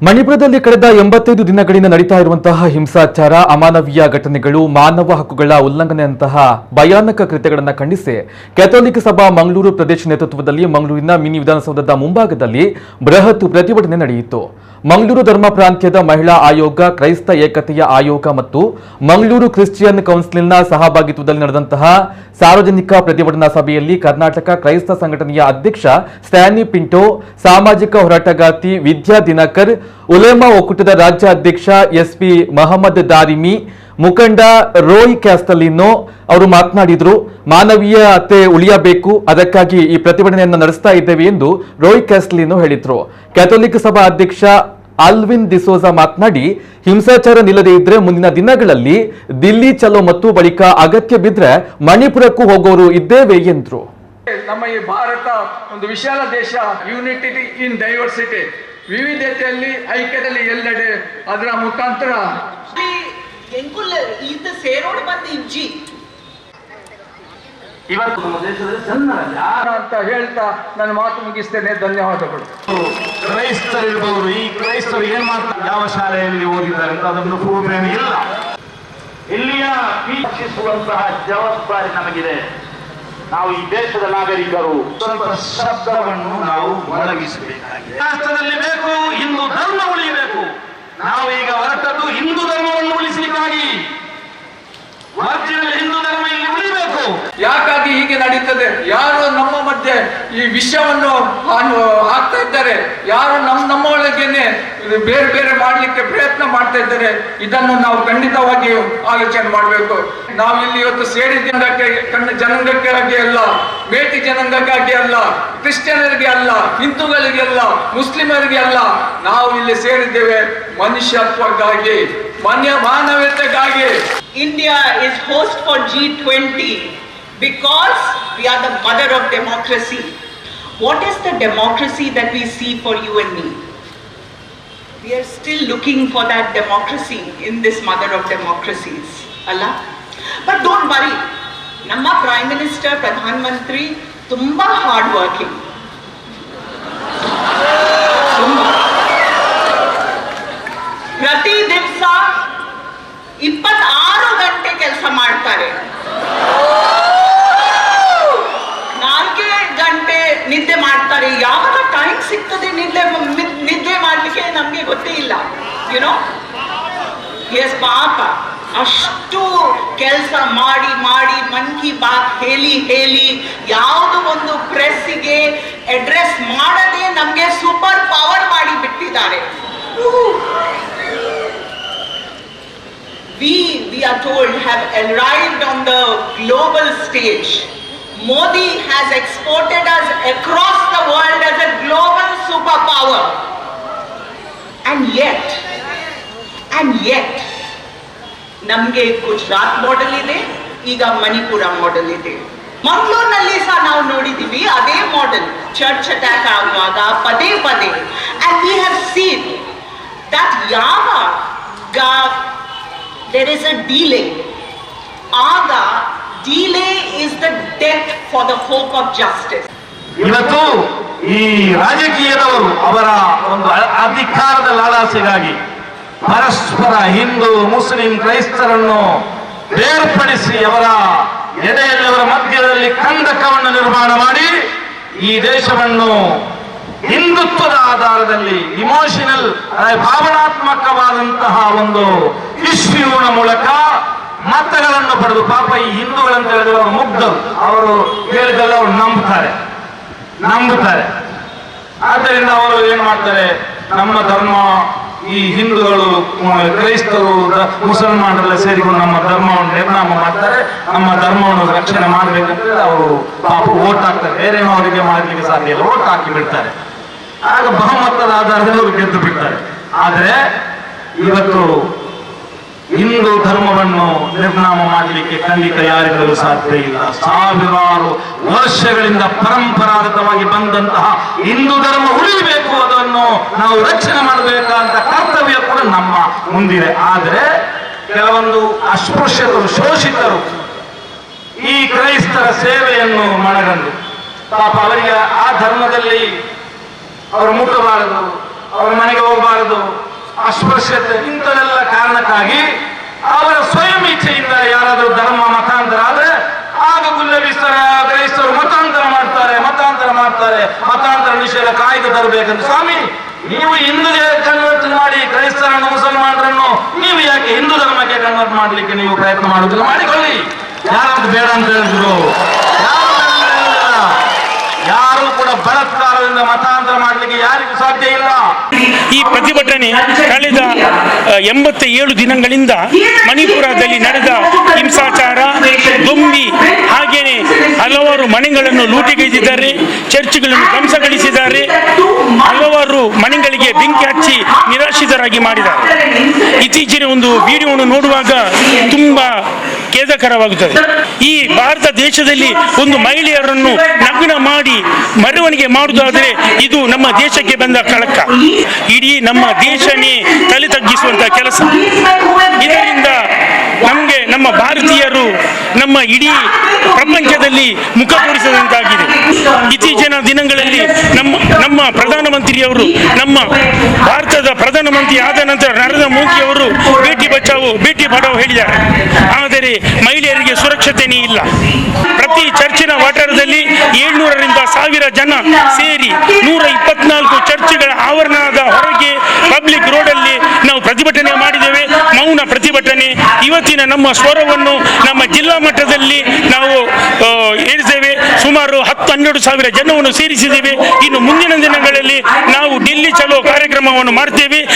ಮಣಿಪುರದಲ್ಲಿ ಕಳೆದ 85 ದಿನಗಳಿಂದ ನಡೀತಾ ಇರುವಂತಹ ಹಿಂಸಾಚಾರ, ಅಮಾನವೀಯ ಘಟನೆಗಳು, ಮಾನವ ಹಕ್ಕುಗಳ ಉಲ್ಲಂಘನೆಯಂತಹ ಭಯಾನಕ ಕೃತ್ಯಗಳನ್ನು ಖಂಡಿಸಿ ಕ್ಯಾಥೋಲಿಕ್ ಸಭಾ ಮಂಗಳೂರು ಪ್ರದೇಶ ನೇತೃತ್ವದಲ್ಲಿ ಮಂಗಳೂರಿನ ಮಿನಿ ವಿಧಾನಸೌಧದ ಮುಂಭಾಗದಲ್ಲಿ ಬೃಹತ್ ಪ್ರತಿಭಟನೆ ನಡೆಯಿತು. ಮಂಗಳೂರು ಧರ್ಮ ಪ್ರಾಂತ್ಯದ ಮಹಿಳಾ ಆಯೋಗ, ಕ್ರೈಸ್ತ ಏಕತೆಯ ಆಯೋಗ ಮತ್ತು ಮಂಗಳೂರು ಕ್ರಿಶ್ಚಿಯನ್ ಕೌನ್ಸಿಲ್ನ ಸಹಭಾಗಿತ್ವದಲ್ಲಿ ನಡೆದಂತಹ ಸಾರ್ವಜನಿಕ ಪ್ರತಿಭಟನಾ ಸಭೆಯಲ್ಲಿ ಕರ್ನಾಟಕ ಕ್ರೈಸ್ತ ಸಂಘಟನೆಯ ಅಧ್ಯಕ್ಷ ಸ್ಟ್ಯಾನಿ ಪಿಂಟೋ, ಸಾಮಾಜಿಕ ಹೋರಾಟಗಾರ್ತಿ ವಿದ್ಯಾ ದಿನಕರ್, ಉಲೇಮಾ ಒಕ್ಕೂಟದ ರಾಜ್ಯ ಅಧ್ಯಕ್ಷ ಎಸ್ಪಿ ಮಹಮ್ಮದ್ ದಾರಿಮಿ, ಮುಖಂಡ ರೋಯ್ ಕ್ಯಾಸ್ಟಲಿನೋ ಅವರು ಮಾತನಾಡಿದರು. ಮಾನವೀಯತೆ ಉಳಿಯಬೇಕು, ಅದಕ್ಕಾಗಿ ಈ ಪ್ರತಿಭಟನೆಯನ್ನು ನಡೆಸ್ತಾ ಇದ್ದೇವೆ ಎಂದು ರೋಯ್ ಕ್ಯಾಸ್ಟಲಿನೋ ಹೇಳಿದರು. ಕ್ಯಾಥೋಲಿಕ್ ಸಭಾ ಅಧ್ಯಕ್ಷ ಆಲ್ವಿನ್ ಡಿಸೋಜಾ ಮಾತನಾಡಿ, ಹಿಂಸಾಚಾರ ನಿಲ್ಲದೇ ಇದ್ರೆ ಮುಂದಿನ ದಿನಗಳಲ್ಲಿ ದಿಲ್ಲಿ ಚಲೋ ಮತ್ತು ಬಳಿಕ ಅಗತ್ಯ ಬಿದ್ರೆ ಮಣಿಪುರಕ್ಕೂ ಹೋಗೋರು ಇದ್ದೇವೆ ಎಂದರು. ನಮ್ಮ ಈ ಭಾರತ ಒಂದು ವಿಶಾಲ ದೇಶ, ಯೂನಿಟಿ ಇನ್ ಡೈವರ್ಸಿಟಿ, ವಿವಿಧತೆಯಲ್ಲಿ ಐಕ್ಯದಲ್ಲಿ ಎಲ್ಲೆಡೆ, ಅದರ ಮುಖಾಂತರ ಸೇರೋಡು ಬಂದು ಇಜ್ಜಿ ಇವತ್ತು ನಮ್ಮ ದೇಶದಲ್ಲಿ ಅಂತ ಹೇಳ್ತಾ ನನ್ನ ಮಾತು ಮುಗಿಸ್ತೇನೆ. ಧನ್ಯವಾದಗಳು. ಕ್ರೈಸ್ತರಿರ್ಬೋದು, ಈ ಕ್ರೈಸ್ತರು ಏನ್ ಮಾಡ್ತಾರೆ, ಯಾವ ಶಾಲೆಯಲ್ಲಿ ಓದಿದ್ದಾರೆ ಅಂತ ಅದನ್ನು ಪ್ರೂಫೇನು ಇಲ್ಲ. ಇಲ್ಲಿಯ ವೀಕ್ಷಿಸುವಂತಹ ಜವಾಬ್ದಾರಿ ನಮಗಿದೆ. ನಾವು ಈ ದೇಶದ ನಾಗರಿಕರು ಸ್ವಲ್ಪ ಶಬ್ದವನ್ನು ನಾವು ಒಳಗಿಸಬೇಕಾಗಿದೆ. ರಾಷ್ಟ್ರದಲ್ಲಿ ಬೇಕು, ಹಿಂದೂ ಧರ್ಮ ಉಳಿಯಬೇಕು. ನಾವು ಈಗ ಹೊರಟದ್ದು ಹಿಂದೂ ಧರ್ಮವನ್ನು ಉಳಿಸಲಿಕ್ಕಾಗಿ. ರಾಜ್ಯದಲ್ಲಿ ಹಿಂದೂ ಧರ್ಮ ಇಲ್ಲಿ ಉಳಿಬೇಕು. ಯಾಕಾಗಿ ಹೀಗೆ ನಡೀತದೆ? ಯಾರು ನಮ್ಮ ಮಧ್ಯೆ ಈ ವಿಷಯವನ್ನು ಹಾಕ್ತಾ ಇದ್ದಾರೆ, ಯಾರು ನಮ್ಮ ಒಳಗೇನೆ ಬೇರೆ ಬೇರೆ ಮಾಡ್ಲಿಕ್ಕೆ ಪ್ರಯತ್ನ ಮಾಡ್ತಾ ಇದ್ದಾರೆ. ಇದನ್ನು ನಾವು ಖಂಡಿತವಾಗಿ ಆಲೋಚನೆ ಮಾಡಬೇಕು. ನಾವು ಇಲ್ಲಿ ಇವತ್ತು ಸೇರಿದ್ದಕ್ಕೆ ಜನಾಂಗಕ್ಕಾಗಿ ಅಲ್ಲ, ಬೇಟಿ ಜನಾಂಗಕ್ಕಾಗಿ ಅಲ್ಲ, ಕ್ರಿಶ್ಚಿಯನರಿಗೆ ಅಲ್ಲ, ಹಿಂದೂಗಳಿಗೆ ಅಲ್ಲ, ಮುಸ್ಲಿಮರಿಗೆ ಅಲ್ಲ. ನಾವು ಇಲ್ಲಿ ಸೇರಿದ್ದೇವೆ ಮನುಷ್ಯತ್ವಕ್ಕಾಗಿ, ಮಾನವೀಯತೆಗಾಗಿ. India is host for G20 because we are the mother of democracy. What is the democracy that we see for you and me? We are still looking for that democracy in this mother of democracies. Allah. But don't worry. Namma Prime Minister, Pradhan Mantri, tumba hard working. ಪ್ರತಿ ದಿವಸ 26 ಗಂಟೆ ಕೆಲಸ ಮಾಡ್ತಾರೆ, 4 ಗಂಟೆ ನಿದ್ದೆ ಮಾಡ್ತಾರೆ. ಯಾವಾಗ time ಸಿಗ್ತದೆ ನಿದ್ದೆ ಮಾಡ್ಲಿಕ್ಕೆ ನಮ್ಗೆ ಗೊತ್ತೇ ಇಲ್ಲ. ಯುನೋ, ಎಸ್ ಪಾಪ ಅಷ್ಟು ಕೆಲಸ ಮಾಡಿ ಮಾಡಿ ಮನ್ ಕಿ ಬಾತ್ ಹೇಳಿ ಯಾವುದು ಒಂದು ಪ್ರೆಸ್ಸಿಗೆ ಅಡ್ರೆಸ್ ಮಾಡದೆ ನಮ್ಗೆ ಸೂಪರ್ ಪವರ್ ಮಾಡಿ ಬಿಟ್ಟಿದ್ದಾರೆ. We are told have arrived on the global stage. Modi has exported us across the world as a global superpower. And yet ನಮಗೆ ಗುಜರಾತ್ ಮಾಡೆಲ್ ಇದೆ, ಈಗ ಮಣಿಪುರ ಮಾಡೆಲ್ ಇದೆ. ಮಂಗಳೂರಿನಲ್ಲಿ ಸಹ ನಾವು ನೋಡಿದ್ದೀವಿ ಅದೇ ಮಾಡೆಲ್. ಚರ್ಚ್ ಅಟ್ಯಾಕ್ ಆಗುವಾಗ ಪದೇ and we have seen that ಯಾವಾಗ there is a delay, delay is the death for the hope of justice. ಇವತ್ತು ಈ ರಾಜಕೀಯದವರು ಅವರ ಒಂದು ಅಧಿಕಾರದ ಲಾಲಾಸೆಗಾಗಿ ಪರಸ್ಪರ ಹಿಂದೂ, ಮುಸ್ಲಿಂ, ಕ್ರೈಸ್ತರನ್ನು ಬೇರ್ಪಡಿಸಿ ಅವರ ಎಡೆಯಲ್ಲಿ, ಅವರ ಮಧ್ಯದಲ್ಲಿ ಕಂದಕವನ್ನು ನಿರ್ಮಾಣ ಮಾಡಿ ಈ ದೇಶವನ್ನು ಹಿಂದುತ್ವದ ಆಧಾರದಲ್ಲಿ ಇಮೋಷನಲ್, ಭಾವನಾತ್ಮಕವಾದಂತಹ ಒಂದು ಇಶ್ಯೂನ ಮೂಲಕ ಮತಗಳನ್ನು ಪಡೆದು, ಪಾಪ ಈ ಹಿಂದೂಗಳಂತ ಹೇಳಿದ್ರೆ ಅವರು ಮುಗ್ಧರು, ಅವರು ಹೇಳಿದೆಲ್ಲ ಅವರು ನಂಬುತ್ತಾರೆ. ಆದ್ದರಿಂದ ಅವರು ಏನ್ ಮಾಡ್ತಾರೆ, ನಮ್ಮ ಧರ್ಮ, ಈ ಹಿಂದೂಗಳು, ಕ್ರೈಸ್ತರು, ಮುಸಲ್ಮಾನರೆಲ್ಲ ಸೇರಿಕೊಂಡು ನಮ್ಮ ಧರ್ಮವನ್ನು ನಿರ್ನಾಮ ಮಾಡ್ತಾರೆ, ನಮ್ಮ ಧರ್ಮವನ್ನು ರಕ್ಷಣೆ ಮಾಡಬೇಕಂತ ಅವರು ಪಾಪ ಓಟ್ ಹಾಕ್ತಾರೆ. ಬೇರೇನೋ ಅವರಿಗೆ ಮಾಡಲಿಕ್ಕೆ ಸಾಧ್ಯ ಇಲ್ಲ, ಓಟ್ ಹಾಕಿ ಬಿಡ್ತಾರೆ. ಆಗ ಬಹುಮತದ ಆಧಾರದಲ್ಲಿ ಅವರು ಗೆದ್ದು ಬಿಡ್ತಾರೆ. ಆದರೆ ಇವತ್ತು ಹಿಂದೂ ಧರ್ಮವನ್ನು ನಿರ್ನಾಮ ಮಾಡಲಿಕ್ಕೆ ಖಂಡಿತ ಯಾರಿಗೂ ಸಾಧ್ಯ ಇಲ್ಲ. ಸಾವಿರಾರು ವರ್ಷಗಳಿಂದ ಪರಂಪರಾಗತವಾಗಿ ಬಂದಂತಹ ಹಿಂದೂ ಧರ್ಮ ಉಳಿಯಬೇಕು, ಅದನ್ನು ನಾವು ರಕ್ಷಣೆ ಮಾಡಬೇಕಂತ ಕರ್ತವ್ಯ ಕೂಡ ನಮ್ಮ ಮುಂದಿದೆ. ಆದರೆ ಕೆಲವೊಂದು ಅಸ್ಪೃಶ್ಯರು, ಶೋಷಿತರು ಈ ಕ್ರೈಸ್ತರ ಸೇವೆಯನ್ನು ಮನಗಂಡು ಪಾಪ ಅವರಿಗೆ ಆ ಧರ್ಮದಲ್ಲಿ ಅವರು ಮುಟ್ಟಬಾರದು, ಅವರ ಮನೆಗೆ ಹೋಗಬಾರದು, ಅಸ್ಪೃಶ್ಯತೆ, ಇಂಥದೆಲ್ಲ ಕಾರಣಕ್ಕಾಗಿ ಅವರ ಸ್ವಯಂ ಇಚ್ಛೆಯಿಂದ ಯಾರಾದರೂ ಧರ್ಮ ಮತಾಂತರ ಆದ್ರೆ ಆಗ ಗುಲ್ಲೆಬ್ಬಿಸ್ತಾರೆ. ಕ್ರೈಸ್ತರು ಮತಾಂತರ ಮಾಡ್ತಾರೆ, ಮತಾಂತರ ನಿಷೇಧ ಕಾಯ್ದೆ ತರಬೇಕಂತ. ಸ್ವಾಮಿ, ನೀವು ಹಿಂದೂಗೆ ಕನ್ವರ್ಟ್ ಮಾಡಿ ಕ್ರೈಸ್ತರನ್ನು ಮುಸಲ್ಮಾನರನ್ನು ನೀವು ಯಾಕೆ ಹಿಂದೂ ಧರ್ಮಕ್ಕೆ ಕನ್ವರ್ಟ್ ಮಾಡ್ಲಿಕ್ಕೆ ನೀವು ಪ್ರಯತ್ನ ಮಾಡುದಿಲ್ಲ? ಮಾಡಿಕೊಳ್ಳಿ. ಯಾರು ಬೇಡ ಅಂತ ಹೇಳಿದ್ರು? ಯಾರು ಕೂಡ ಬಲಾತ್ಕಾರದಿಂದ ಮತಾಂತರ ಮಾಡಲಿಕ್ಕೆ ಯಾರಿಗೂ ಸಾಧ್ಯ ಇಲ್ಲ. ಈ ಪ್ರತಿಭಟನೆ ಕಳೆದ 87 ದಿನಗಳಿಂದ ಮಣಿಪುರದಲ್ಲಿ ನಡೆದ ಹಿಂಸಾಚಾರ, ದೊಂಬಿ, ಹಾಗೇನೆ ಹಲವಾರು ಮನೆಗಳನ್ನು ಲೂಟಿಗೈದಿದ್ದಾರೆ, ಚರ್ಚ್ಗಳನ್ನು ಧ್ವಂಸಗೊಳಿಸಿದ್ದಾರೆ, ಹಲವಾರು ಮನೆಗಳಿಗೆ ಬೆಂಕಿ ಹಚ್ಚಿ ನಿರಾಶ್ರಿತರಾಗಿ ಮಾಡಿದ್ದಾರೆ. ಇತ್ತೀಚಿನ ಒಂದು ವಿಡಿಯೋವನ್ನು ನೋಡುವಾಗ ತುಂಬಾ ಖೇದಕರವಾಗುತ್ತದೆ. ಈ ಭಾರತ ದೇಶದಲ್ಲಿ ಒಂದು ಮಹಿಳೆಯರನ್ನು ನಗ್ನ ಮಾಡಿ ಮೆರವಣಿಗೆ ಮಾಡುವುದಾದರೆ ಇದು ನಮ್ಮ ದೇಶಕ್ಕೆ ಬಂದ ಕಳಂಕ. ಇಡೀ ನಮ್ಮ ದೇಶನೇ ತಲೆ ತಗ್ಗಿಸುವಂತಹ ಕೆಲಸ. ಇದರಿಂದ ನಮಗೆ ನಮ್ಮ ಭಾರತೀಯರು ನಮ್ಮ ಇಡೀ ಪ್ರಪಂಚದಲ್ಲಿ ಮುಖ ತೋರಿಸದಂತಾಗಿದೆ. ಇತ್ತೀಚಿನ ದಿನಗಳಲ್ಲಿ ನಮ್ಮ ಪ್ರಧಾನಮಂತ್ರಿಯವರು, ನಮ್ಮ ಭಾರತದ ಪ್ರಧಾನಮಂತ್ರಿ ಆದ ನಂತರ ನರೇಂದ್ರ ಮೋದಿಯವರು ಬೇಟಿ ಬಚಾವೋ ಬೇಟಿ ಪಢಾವೋ ಹೇಳಿದ್ದಾರೆ. ಆದರೆ ಮಹಿಳೆಯರಿಗೆ ಸುರಕ್ಷತೆಯೇ ಇಲ್ಲ. ಪ್ರತಿ ಚರ್ಚಿನ ವಠಾರದಲ್ಲಿ 700ರಿಂದ 1000 ಜನ ಸೇರಿ 124 ಚರ್ಚ್ಗಳ ಆವರಣದ ಹೊರಗೆ ಪಬ್ಲಿಕ್ ರೋಡಲ್ಲಿ ನಾವು ಪ್ರತಿಭಟನೆ ಮಾಡಿದ್ದೇವೆ. ಮೌನ ಪ್ರತಿಭಟನೆ. ಇವತ್ತಿನ ನಮ್ಮ ಸ್ವರವನ್ನು ನಮ್ಮ ಜಿಲ್ಲಾ ಮಟ್ಟದಲ್ಲಿ ನಾವು ಹೇಳಿದ್ದೇವೆ. ಸುಮಾರು 10-12 ಸಾವಿರ ಜನವನ್ನು ಸೇರಿಸಿದ್ದೇವೆ. ಇನ್ನು ಮುಂದಿನ ದಿನಗಳಲ್ಲಿ ನಾವು ಡೆಲ್ಲಿ ಚಲೋ ಕಾರ್ಯಕ್ರಮವನ್ನು ಮಾಡ್ತೇವೆ.